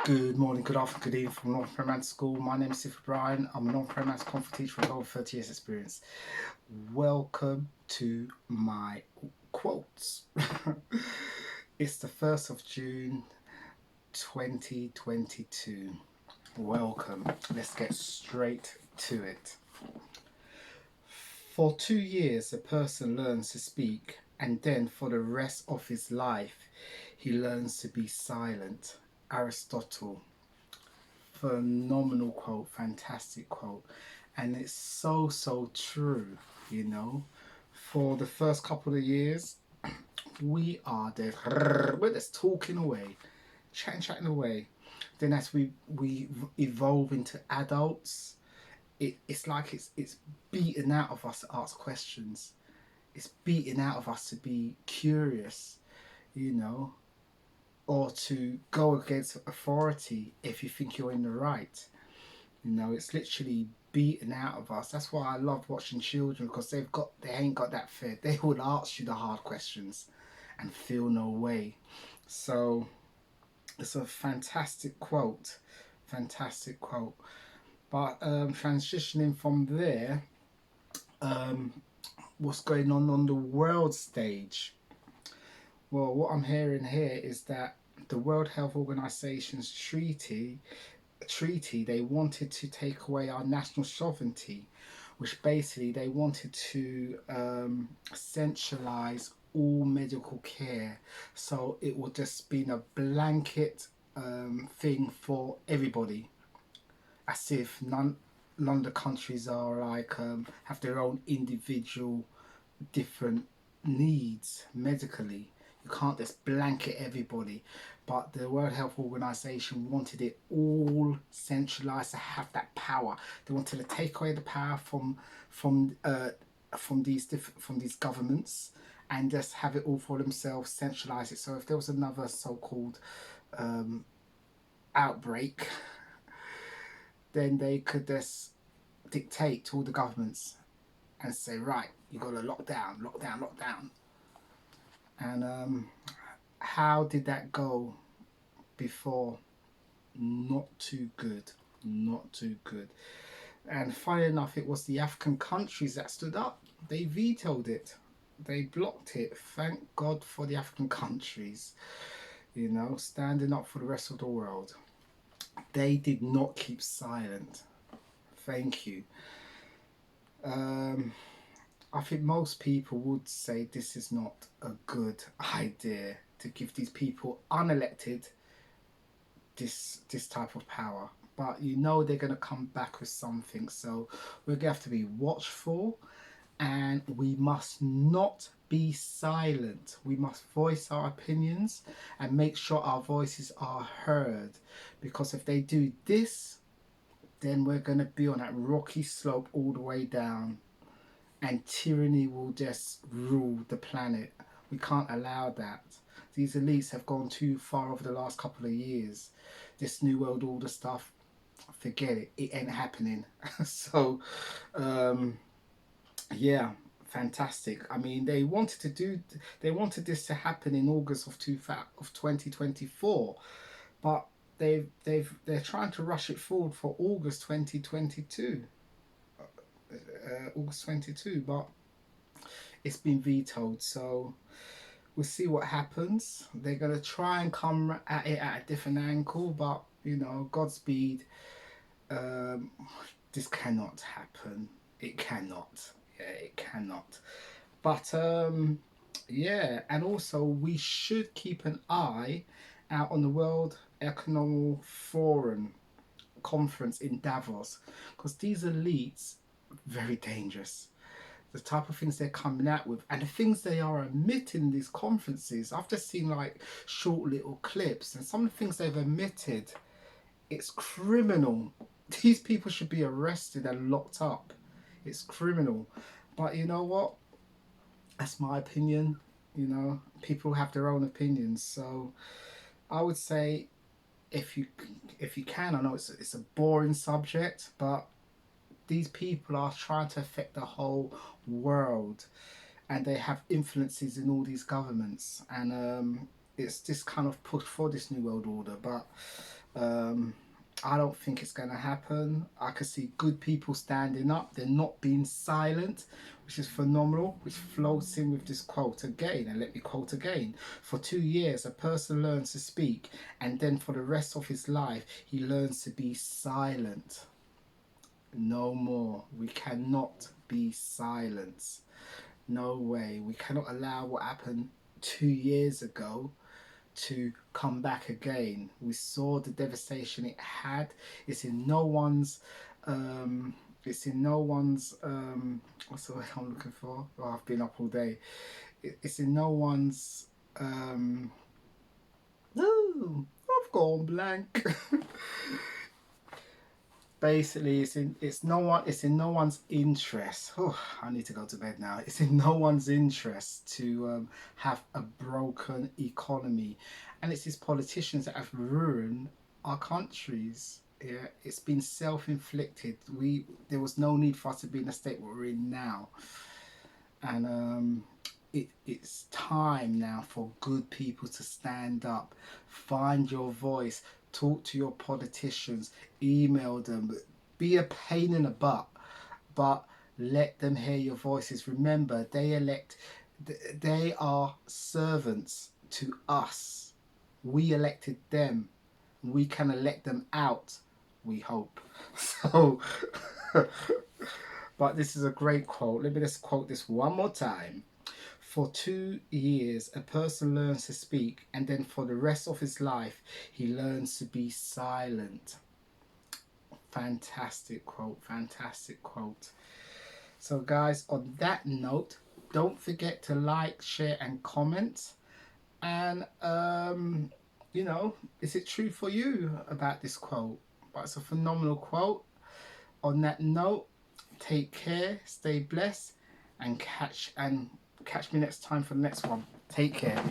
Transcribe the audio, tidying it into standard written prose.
Good morning, good afternoon, good evening from North Mantis School. My name is Sifu Bryan. I'm a North Mantis conflict teacher with over 30 years experience. Welcome to my quotes. It's the 1st of June 2022. Welcome. Let's get straight to it. For 2 years, a person learns to speak, and then for the rest of his life, he learns to be silent. Aristotle. Phenomenal quote, fantastic quote, and it's so true. You know, for the first couple of years, we're just talking away, chatting away. Then as we evolve into adults, it's like it's beaten out of us to ask questions. It's beaten out of us to be curious. You know, or to go against authority if you think you're in the right. You know, it's literally beaten out of us. That's why I love watching children, because they ain't got that fear. They will ask you the hard questions and feel no way. So it's a fantastic quote. Fantastic quote. But transitioning from there, what's going on the world stage? Well, what I'm hearing here is that the World Health Organization's treaty, they wanted to take away our national sovereignty, which basically they wanted to centralize all medical care. So it would just be a blanket thing for everybody, as if none of the countries are like have their own individual different needs medically. You can't just blanket everybody. But the World Health Organization wanted it all centralized to have that power. They wanted to take away the power from these governments and just have it all for themselves, centralize it. So if there was another so-called outbreak, then they could just dictate to all the governments and say, right, you got to lock down. And how did that go before? Not too good. And funny enough, it was the African countries that stood up. They vetoed it. They blocked it. Thank God for the African countries, you know, standing up for the rest of the world. They did not keep silent. Thank you. I think most people would say this is not a good idea to give these people unelected this type of power. But you know they're going to come back with something. So we're going to have to be watchful, and we must not be silent. We must voice our opinions and make sure our voices are heard. Because if they do this, then we're going to be on that rocky slope all the way down, and tyranny will just rule the planet. We can't allow that. These elites have gone too far over the last couple of years. This New World Order stuff, forget it. It ain't happening. So, yeah, fantastic. I mean, they wanted this to happen in August of 2024, but they're trying to rush it forward for August 2022. August 22, but it's been vetoed. So we'll see what happens. They're gonna try and come at it at a different angle, but you know, Godspeed. Um, this cannot happen. It cannot. Yeah, it cannot. But yeah, and also we should keep an eye out on the World Economic Forum conference in Davos, because these elites very dangerous. The type of things they're coming out with and the things they are admitting in these conferences. I've just seen like short little clips, and some of the things they've admitted, it's criminal. These people should be arrested and locked up. It's criminal. But you know what? That's my opinion. You know, people have their own opinions. So I would say if you can, I know it's a boring subject, but these people are trying to affect the whole world, and they have influences in all these governments, and it's this kind of push for this new world order. But Um, I don't think it's going to happen. I can see good people standing up. They're not being silent, which is phenomenal, which floats in with this quote again. And let me quote again. For 2 years, a person learns to speak, and then for the rest of his life, he learns to be silent. No more. We cannot be silent. No way. We cannot allow what happened 2 years ago to come back again. We saw the devastation it had. It's in no one's it's in no one's what's the word I'm looking for? Oh, I've been up all day. It's in no one's no, I've gone blank. Basically, it's in no one's interest. Oh, I need to go to bed now. It's in no one's interest to have a broken economy, and it's these politicians that have ruined our countries. Yeah, it's been self-inflicted. There was no need for us to be in the state we're in now, and it's time now for good people to stand up, find your voice, talk to your politicians, email them, be a pain in the butt, but let them hear your voices. Remember, they are servants to us. We elected them. We can elect them out, we hope. So, but this is a great quote. Let me just quote this one more time. For 2 years, a person learns to speak, and then for the rest of his life, he learns to be silent. Fantastic quote, fantastic quote. So, guys, on that note, don't forget to like, share, and comment. And, is it true for you about this quote? But it's a phenomenal quote. On that note, take care, stay blessed, and catch me next time for the next one. Take care.